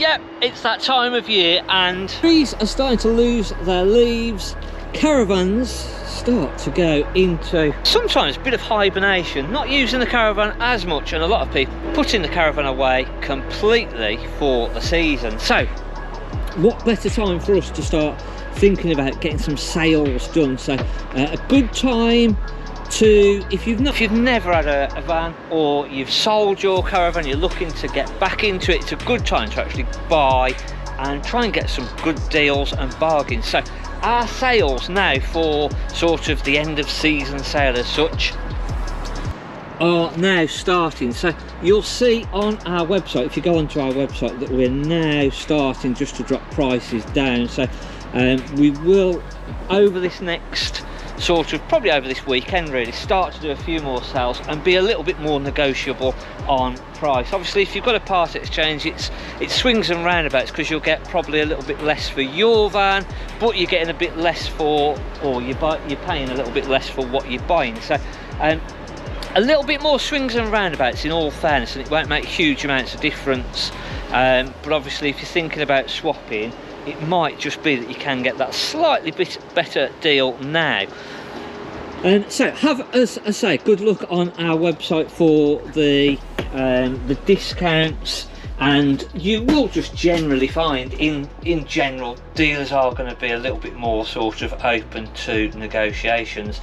Yep, it's that time of year and trees are starting to lose their leaves. Caravans start to go into sometimes a bit of hibernation, not using the caravan as much, and a lot of people putting the caravan away completely for the season. So what better time for us to start thinking about getting some sales done? So a good time to, if you've never had a van, or you've sold your caravan, you're looking to get back into it, it's a good time to actually buy and try and get some good deals and bargains. So our sales now for sort of the end of season sale as such are now starting. So you'll see on our website, if you go onto our website, that we're now starting just to drop prices down. So we will, over this next sort of, probably over this weekend really, start to do a few more sales and be a little bit more negotiable on price. Obviously if you've got a part exchange, it swings and roundabouts, because you'll get probably a little bit less for your van, but you're getting a bit less for, or you're paying a little bit less for what you're buying. So a little bit more swings and roundabouts in all fairness, and it won't make huge amounts of difference, but obviously if you're thinking about swapping, it might just be that you can get that slightly bit better deal now. So have, as I say, good look on our website for the discounts, and you will just generally find in general dealers are going to be a little bit more sort of open to negotiations.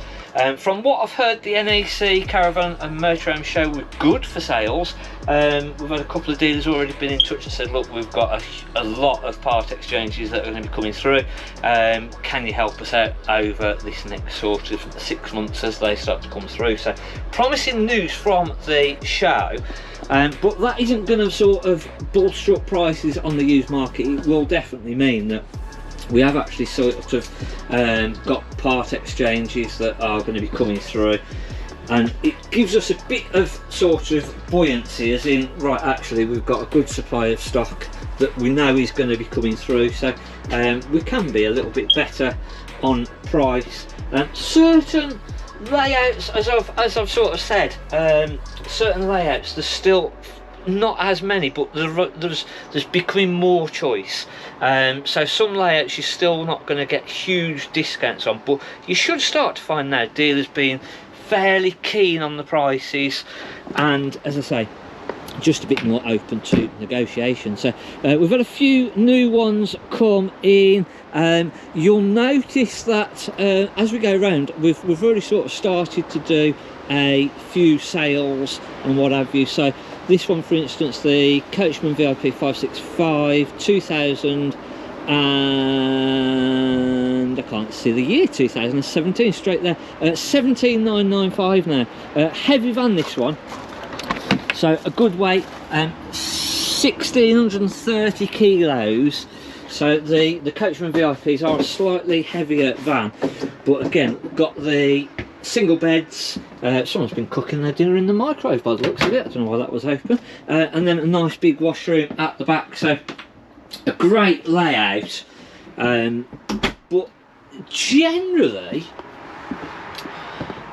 From what I've heard, the NEC Caravan and Motorhome Show were good for sales. We've had a couple of dealers already been in touch and said, look, we've got a lot of part exchanges that are going to be coming through. Can you help us out over this next sort of 6 months as they start to come through? So promising news from the show. But that isn't going to sort of bolster up prices on the used market. It will definitely mean that we have actually sort of got part exchanges that are going to be coming through, and it gives us a bit of sort of buoyancy, as in, right, actually we've got a good supply of stock that we know is going to be coming through, so we can be a little bit better on price. Certain layouts, as I've sort of said, certain layouts, there's still not as many, but there's becoming more choice. So some layouts you're still not going to get huge discounts on, but you should start to find now dealers being fairly keen on the prices, and as I say, just a bit more open to negotiation. So we've had a few new ones come in. You'll notice that as we go around, we've already sort of started to do a few sales and what have you. So this one, for instance, the Coachman VIP 565 2000, and I can't see the year, 2017 straight there, 17995 now. Heavy van, this one, so a good weight, 1630 kilos. So the Coachman VIPs are a slightly heavier van, but again, got the single beds. Someone's been cooking their dinner in the microwave by the looks of it. I don't know why that was open. And then a nice big washroom at the back. So a great layout. But generally,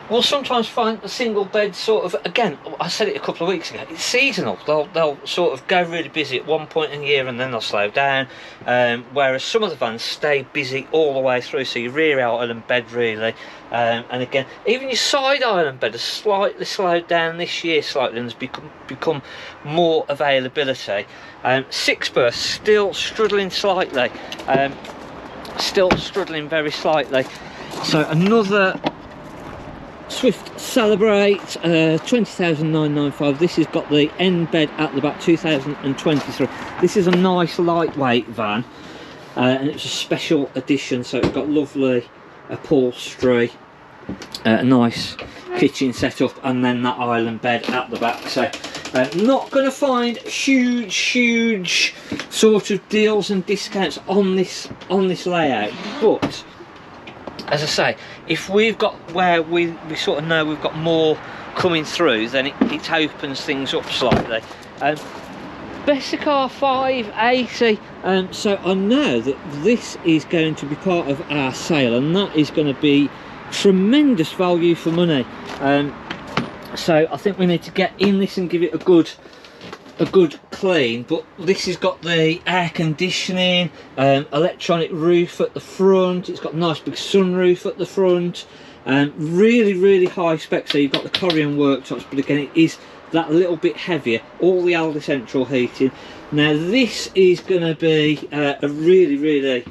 we'll sometimes find the single bed sort of, again, I said it a couple of weeks ago, it's seasonal. They'll sort of go really busy at one point in the year and then they'll slow down, whereas some of the vans stay busy all the way through. So your rear island bed really, and again, even your side island bed has slightly slowed down this year slightly, and has become more availability. Six berth still struggling slightly, still struggling very slightly. So another Swift Celebrate, 20,995. This has got the end bed at the back, 2023. This is a nice lightweight van, and it's a special edition, so it's got lovely upholstery, a nice kitchen setup, and then that island bed at the back. So not going to find huge sort of deals and discounts on this layout, but as I say, if we've got where we sort of know we've got more coming through, then it opens things up slightly. Bessicar 580, so I know that this is going to be part of our sale, and that is going to be tremendous value for money. So I think we need to get in this and give it a good a good clean, but this has got the air conditioning, electronic roof at the front, it's got a nice big sunroof at the front, really high spec. So you've got the Corian worktops, but again it is that little bit heavier, all the Aldi central heating. Now this is going to be a really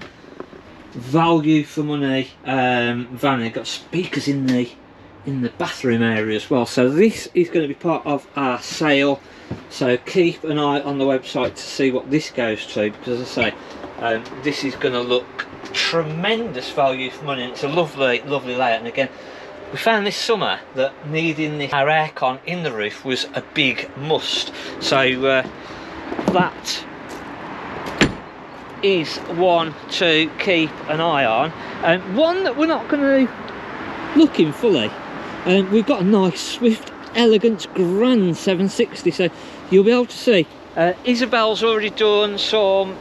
value for money van. They've got speakers in the bathroom area as well, so this is going to be part of our sale. So keep an eye on the website to see what this goes to, because as I say, this is going to look tremendous value for money, and it's a lovely layout. And again, we found this summer that needing our aircon in the roof was a big must, so that is one to keep an eye on. One that we're not going to look in fully, we've got a nice Swift Elegance Grand 760, so you'll be able to see Isabel's already done some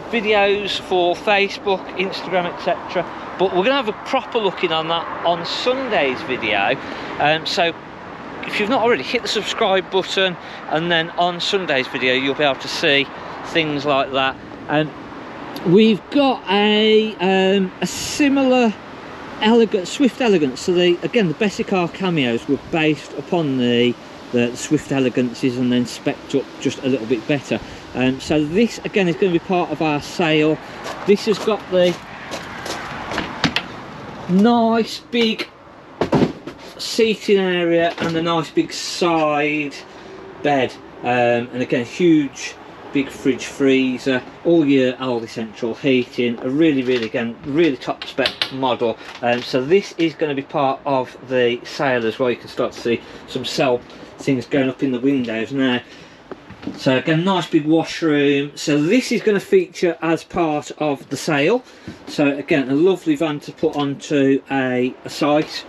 videos for Facebook, Instagram, etc., but we're going to have a proper look in on that on Sunday's video. So if you've not already, hit the subscribe button, and then on Sunday's video you'll be able to see things like that. We've got a similar Swift Elegance. So again, the Bessicar cameos were based upon the Swift Elegances and then specced up just a little bit better. So this again is going to be part of our sale. This has got the nice big seating area and the nice big side bed, and again huge big fridge freezer, all your Aldi central heating, a really top spec model. So this is going to be part of the sale as well. You can start to see some sell things going up in the windows now. So again, nice big washroom. So this is going to feature as part of the sale. So again, a lovely van to put onto a site.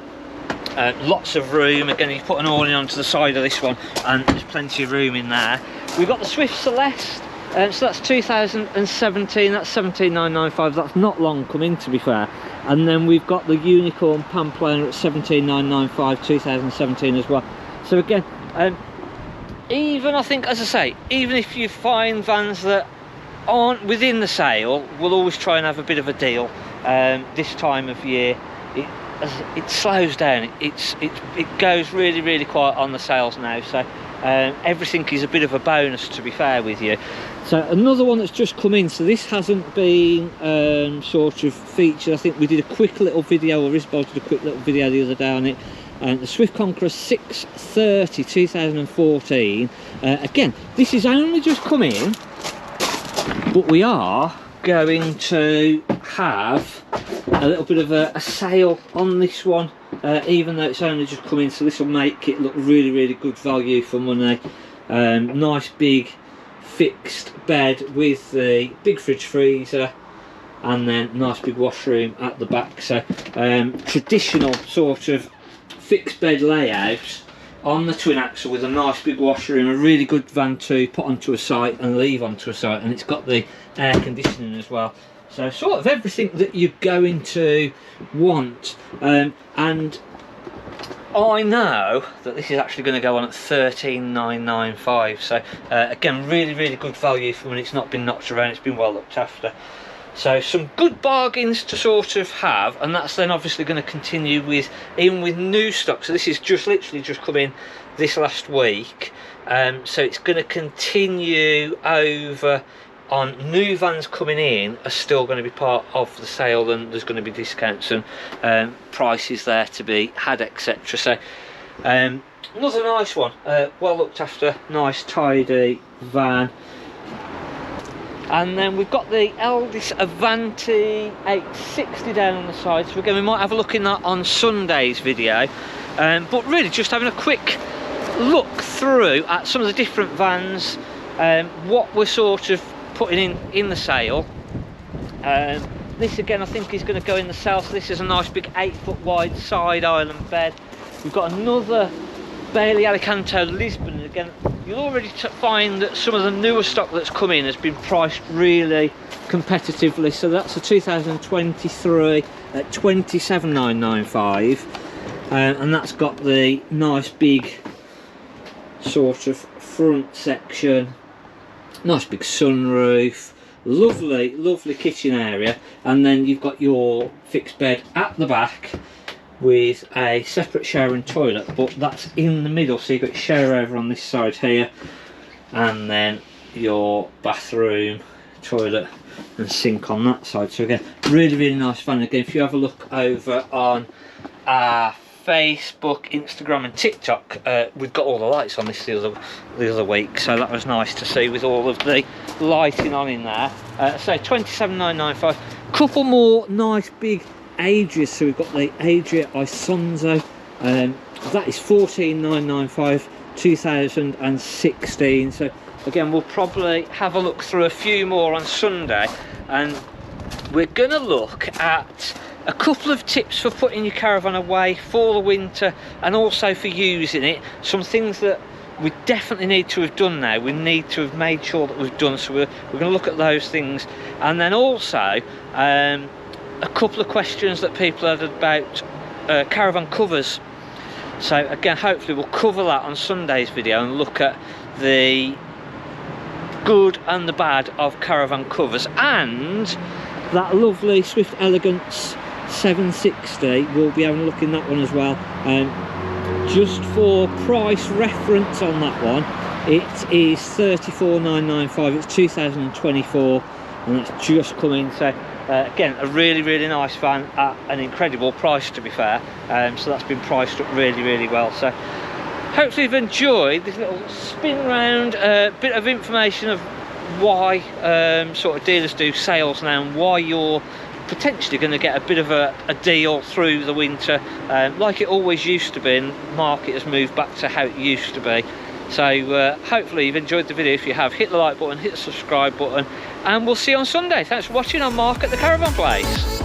Lots of room. Again, you put an awning onto the side of this one and there's plenty of room in there. We've got the Swift Celeste, so that's 2017, that's 17,995, that's not long coming, to be fair. And then we've got the Unicorn Pamplona at 17,995, 2017 as well. So again, even, I think, as I say, even if you find vans that aren't within the sale, we'll always try and have a bit of a deal. This time of year, it slows down, it goes really quiet on the sales now, so everything is a bit of a bonus, to be fair with you. So another one that's just come in, so this hasn't been sort of featured. I think we did a quick little video, or Isabel did a quick little video the other day on it. The Swift Conqueror 630 2014. Again, this is only just come in, but we are going to have a little bit of a sale on this one, even though it's only just come in, so this will make it look really good value for money. Nice big fixed bed with the big fridge freezer, and then nice big washroom at the back. So traditional sort of fixed bed layout on the twin axle with a nice big washroom, a really good van to put onto a site and leave onto a site, and it's got the air conditioning as well. So sort of everything that you're going to want. And I know that this is actually going to go on at 13,995. So again, really good value for when it's not been knocked around, it's been well looked after. So some good bargains to sort of have, and that's then obviously going to continue with new stock. So this is just literally just come in this last week, so it's going to continue over on new vans coming in are still going to be part of the sale, and there's going to be discounts and prices there to be had, etc. So another nice one, well looked after, nice tidy van. And then we've got the Eldis Avanti 860 down on the side, so again we might have a look in that on Sunday's video, but really just having a quick look through at some of the different vans, what we're sort of putting in the sale. This again I think is going to go in the sale, so this is a nice big 8-foot wide side island bed. We've got another Bailey Alicanto Lisbon, and again you'll already find that some of the newer stock that's come in has been priced really competitively. So that's a 2023 at 27,995, and that's got the nice big sort of front section Nice big sunroof, lovely kitchen area, and then you've got your fixed bed at the back with a separate shower and toilet, but that's in the middle, so you've got your shower over on this side here, and then your bathroom, toilet and sink on that side. So again, really nice fun. Again, if you have a look over on our Facebook, Instagram and TikTok, we've got all the lights on this the other week, so that was nice to see with all of the lighting on in there. So 27,995. Couple more nice big Adrias. So we've got the Adria Isonzo, that is 14,995, 2016. So again, we'll probably have a look through a few more on Sunday, and we're gonna look at a couple of tips for putting your caravan away for the winter and also for using it. Some things that we definitely need to have done now, we need to have made sure that we've done, so we're going to look at those things. And then also a couple of questions that people had about caravan covers. So again, hopefully we'll cover that on Sunday's video and look at the good and the bad of caravan covers. And that lovely Swift Elegance 760, we'll be having a look in that one as well. Just for price reference on that one, it is 34,995. It's 2024, and that's just come in. So again, a really nice van at an incredible price, to be fair. So that's been priced up really well. So hopefully you've enjoyed this little spin round, bit of information of why sort of dealers do sales now, and why you're potentially going to get a bit of a deal through the winter, like it always used to be, and the market has moved back to how it used to be. So hopefully you've enjoyed the video. If you have, hit the like button, hit the subscribe button, and we'll see you on Sunday. Thanks for watching. I'm Mark at the Caravan Place.